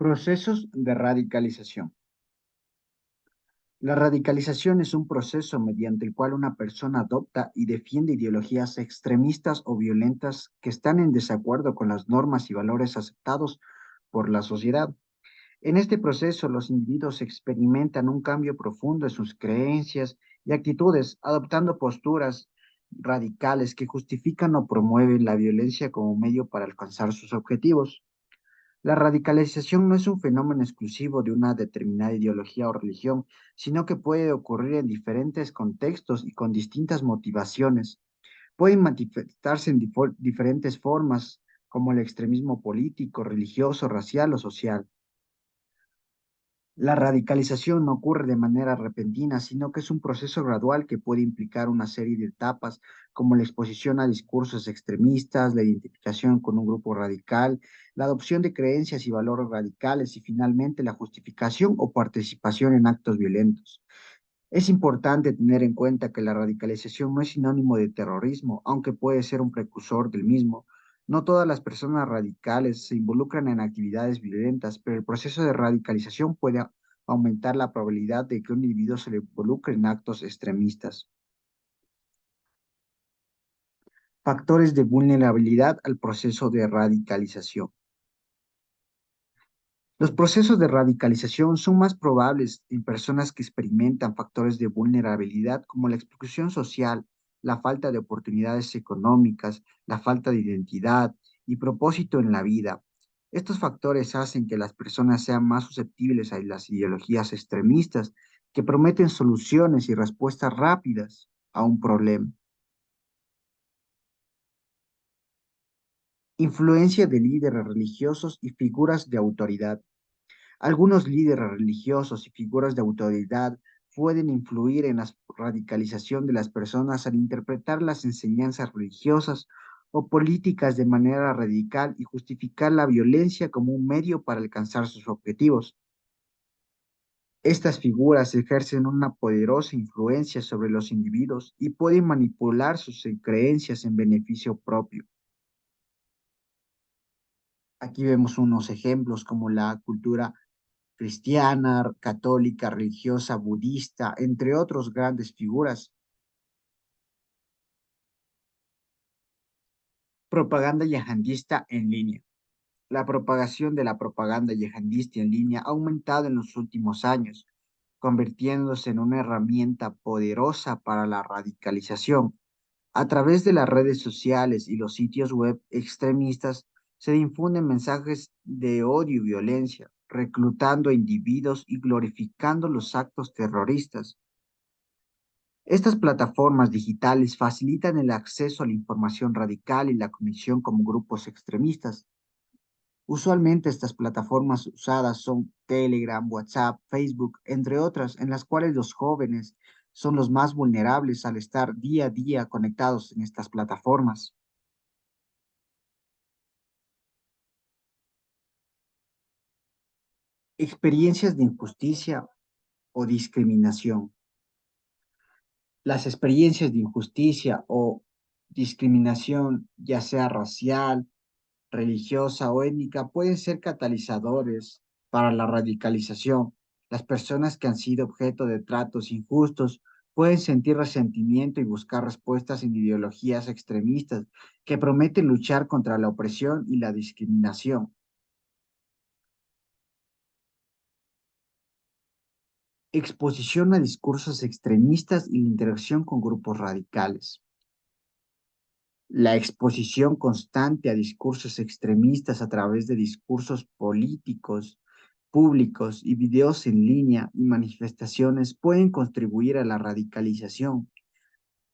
Procesos de radicalización. La radicalización es un proceso mediante el cual una persona adopta y defiende ideologías extremistas o violentas que están en desacuerdo con las normas y valores aceptados por la sociedad. En este proceso, los individuos experimentan un cambio profundo en sus creencias y actitudes, adoptando posturas radicales que justifican o promueven la violencia como medio para alcanzar sus objetivos. La radicalización no es un fenómeno exclusivo de una determinada ideología o religión, sino que puede ocurrir en diferentes contextos y con distintas motivaciones. Pueden manifestarse en diferentes formas, como el extremismo político, religioso, racial o social. La radicalización no ocurre de manera repentina, sino que es un proceso gradual que puede implicar una serie de etapas, como la exposición a discursos extremistas, la identificación con un grupo radical, la adopción de creencias y valores radicales y finalmente la justificación o participación en actos violentos. Es importante tener en cuenta que la radicalización no es sinónimo de terrorismo, aunque puede ser un precursor del mismo. No todas las personas radicales se involucran en actividades violentas, pero el proceso de radicalización puede aumentar la probabilidad de que un individuo se le involucre en actos extremistas. Factores de vulnerabilidad al proceso de radicalización. Los procesos de radicalización son más probables en personas que experimentan factores de vulnerabilidad como la exclusión social, la falta de oportunidades económicas, la falta de identidad y propósito en la vida. Estos factores hacen que las personas sean más susceptibles a las ideologías extremistas que prometen soluciones y respuestas rápidas a un problema. Influencia de líderes religiosos y figuras de autoridad. Algunos líderes religiosos y figuras de autoridad pueden influir en la radicalización de las personas al interpretar las enseñanzas religiosas o políticas de manera radical y justificar la violencia como un medio para alcanzar sus objetivos. Estas figuras ejercen una poderosa influencia sobre los individuos y pueden manipular sus creencias en beneficio propio. Aquí vemos unos ejemplos como la cultura cristiana, católica, religiosa, budista, entre otros grandes figuras. Propaganda yihadista en línea. La propagación de la propaganda yihadista en línea ha aumentado en los últimos años, convirtiéndose en una herramienta poderosa para la radicalización. A través de las redes sociales y los sitios web extremistas se difunden mensajes de odio y violencia, reclutando a individuos y glorificando los actos terroristas. Estas plataformas digitales facilitan el acceso a la información radical y la conexión con grupos extremistas. Usualmente estas plataformas usadas son Telegram, WhatsApp, Facebook, entre otras, en las cuales los jóvenes son los más vulnerables al estar día a día conectados en estas plataformas. Experiencias de injusticia o discriminación. Las experiencias de injusticia o discriminación, ya sea racial, religiosa o étnica pueden ser catalizadores para la radicalización. Las personas que han sido objeto de tratos injustos pueden sentir resentimiento y buscar respuestas en ideologías extremistas que prometen luchar contra la opresión y la discriminación. Exposición a discursos extremistas y la interacción con grupos radicales. La exposición constante a discursos extremistas a través de discursos políticos, públicos y videos en línea y manifestaciones pueden contribuir a la radicalización.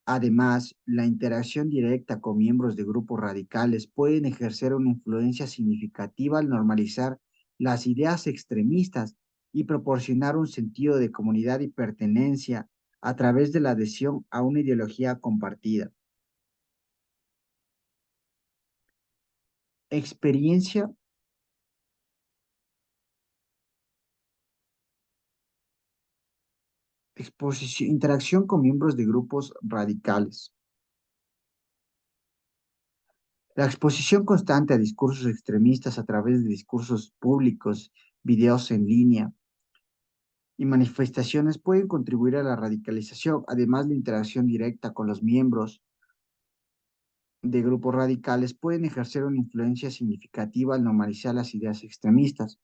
Además, la interacción directa con miembros de grupos radicales pueden ejercer una influencia significativa al normalizar las ideas extremistas y proporcionar un sentido de comunidad y pertenencia a través de la adhesión a una ideología compartida. Experiencia interacción con miembros de grupos radicales. La exposición constante a discursos extremistas a través de discursos públicos videos en línea y manifestaciones pueden contribuir a la radicalización. Además, la interacción directa con los miembros de grupos radicales pueden ejercer una influencia significativa al normalizar las ideas extremistas.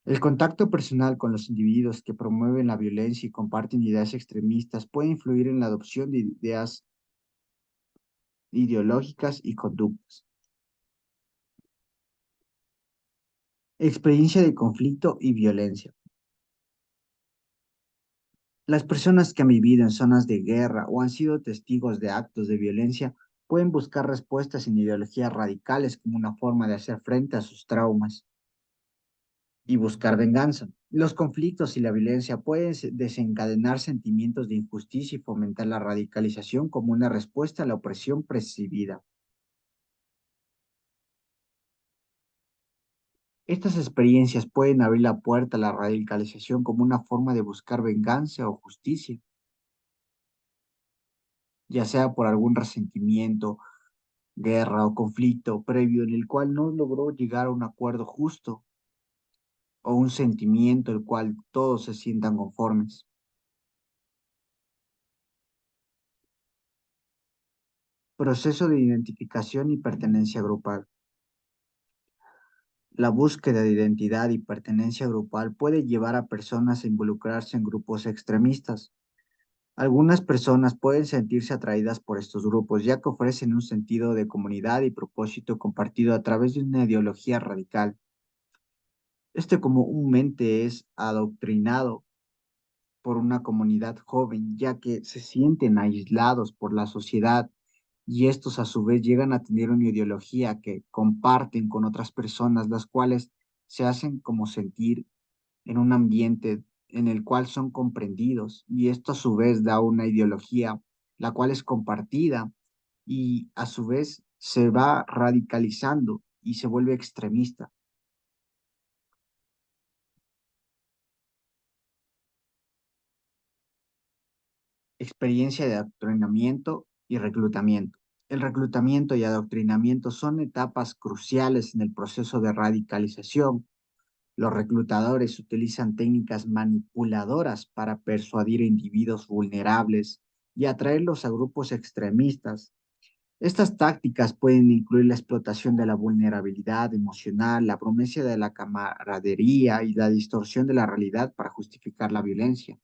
El contacto personal con los individuos que promueven la violencia y comparten ideas extremistas puede influir en la adopción de ideas ideológicas y conductas. Experiencia de conflicto y violencia. Las personas que han vivido en zonas de guerra o han sido testigos de actos de violencia pueden buscar respuestas en ideologías radicales como una forma de hacer frente a sus traumas y buscar venganza. Los conflictos y la violencia pueden desencadenar sentimientos de injusticia y fomentar la radicalización como una respuesta a la opresión percibida. Estas experiencias pueden abrir la puerta a la radicalización como una forma de buscar venganza o justicia, ya sea por algún resentimiento, guerra o conflicto previo en el cual no logró llegar a un acuerdo justo o un sentimiento el cual todos se sientan conformes. Proceso de identificación y pertenencia grupal. La búsqueda de identidad y pertenencia grupal puede llevar a personas a involucrarse en grupos extremistas. Algunas personas pueden sentirse atraídas por estos grupos, ya que ofrecen un sentido de comunidad y propósito compartido a través de una ideología radical. Este comúnmente es adoctrinado por una comunidad joven, ya que se sienten aislados por la sociedad y estos a su vez llegan a tener una ideología que comparten con otras personas, las cuales se hacen como sentir en un ambiente en el cual son comprendidos y esto a su vez da una ideología la cual es compartida y a su vez se va radicalizando y se vuelve extremista. Experiencia de adoctrinamiento y reclutamiento. El reclutamiento y adoctrinamiento son etapas cruciales en el proceso de radicalización. Los reclutadores utilizan técnicas manipuladoras para persuadir a individuos vulnerables y atraerlos a grupos extremistas. Estas tácticas pueden incluir la explotación de la vulnerabilidad emocional, la promesa de la camaradería y la distorsión de la realidad para justificar la violencia.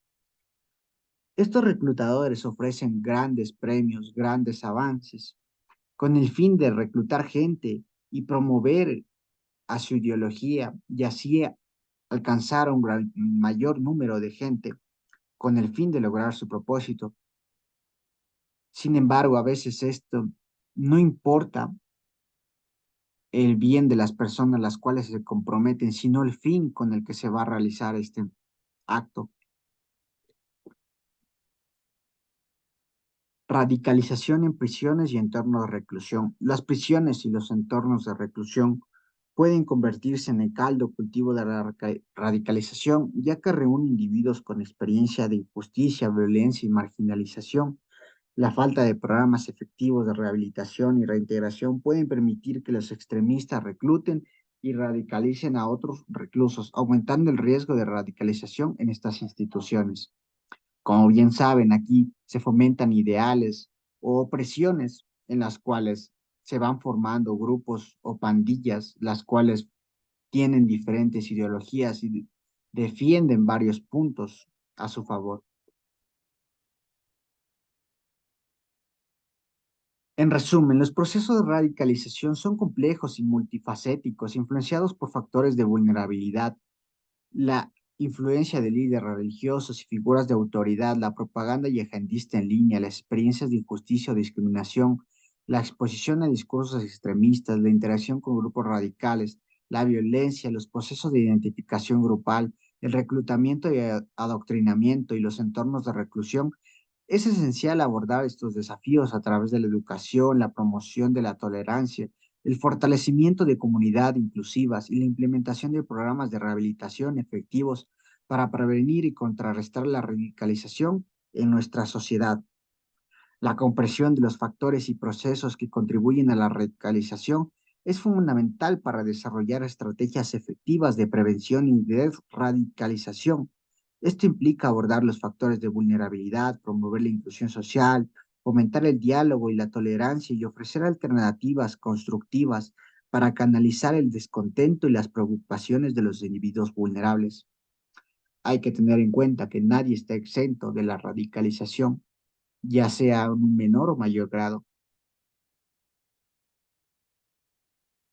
Estos reclutadores ofrecen grandes premios, grandes avances, con el fin de reclutar gente y promover a su ideología y así alcanzar a un mayor número de gente con el fin de lograr su propósito. Sin embargo, a veces esto no importa el bien de las personas las cuales se comprometen, sino el fin con el que se va a realizar este acto. Radicalización en prisiones y entornos de reclusión. Las prisiones y los entornos de reclusión pueden convertirse en el caldo cultivo de la radicalización, ya que reúnen individuos con experiencia de injusticia, violencia y marginalización. La falta de programas efectivos de rehabilitación y reintegración pueden permitir que los extremistas recluten y radicalicen a otros reclusos, aumentando el riesgo de radicalización en estas instituciones. Como bien saben, aquí se fomentan ideales o opresiones en las cuales se van formando grupos o pandillas, las cuales tienen diferentes ideologías y defienden varios puntos a su favor. En resumen, los procesos de radicalización son complejos y multifacéticos, influenciados por factores de vulnerabilidad, la influencia de líderes religiosos y figuras de autoridad, la propaganda yihadista en línea, las experiencias de injusticia o discriminación, la exposición a discursos extremistas, la interacción con grupos radicales, la violencia, los procesos de identificación grupal, el reclutamiento y adoctrinamiento y los entornos de reclusión. Es esencial abordar estos desafíos a través de la educación, la promoción de la tolerancia, el fortalecimiento de comunidades inclusivas y la implementación de programas de rehabilitación efectivos para prevenir y contrarrestar la radicalización en nuestra sociedad. La comprensión de los factores y procesos que contribuyen a la radicalización es fundamental para desarrollar estrategias efectivas de prevención y de radicalización. Esto implica abordar los factores de vulnerabilidad, promover la inclusión social, fomentar el diálogo y la tolerancia y ofrecer alternativas constructivas para canalizar el descontento y las preocupaciones de los individuos vulnerables. Hay que tener en cuenta que nadie está exento de la radicalización, ya sea en un menor o mayor grado.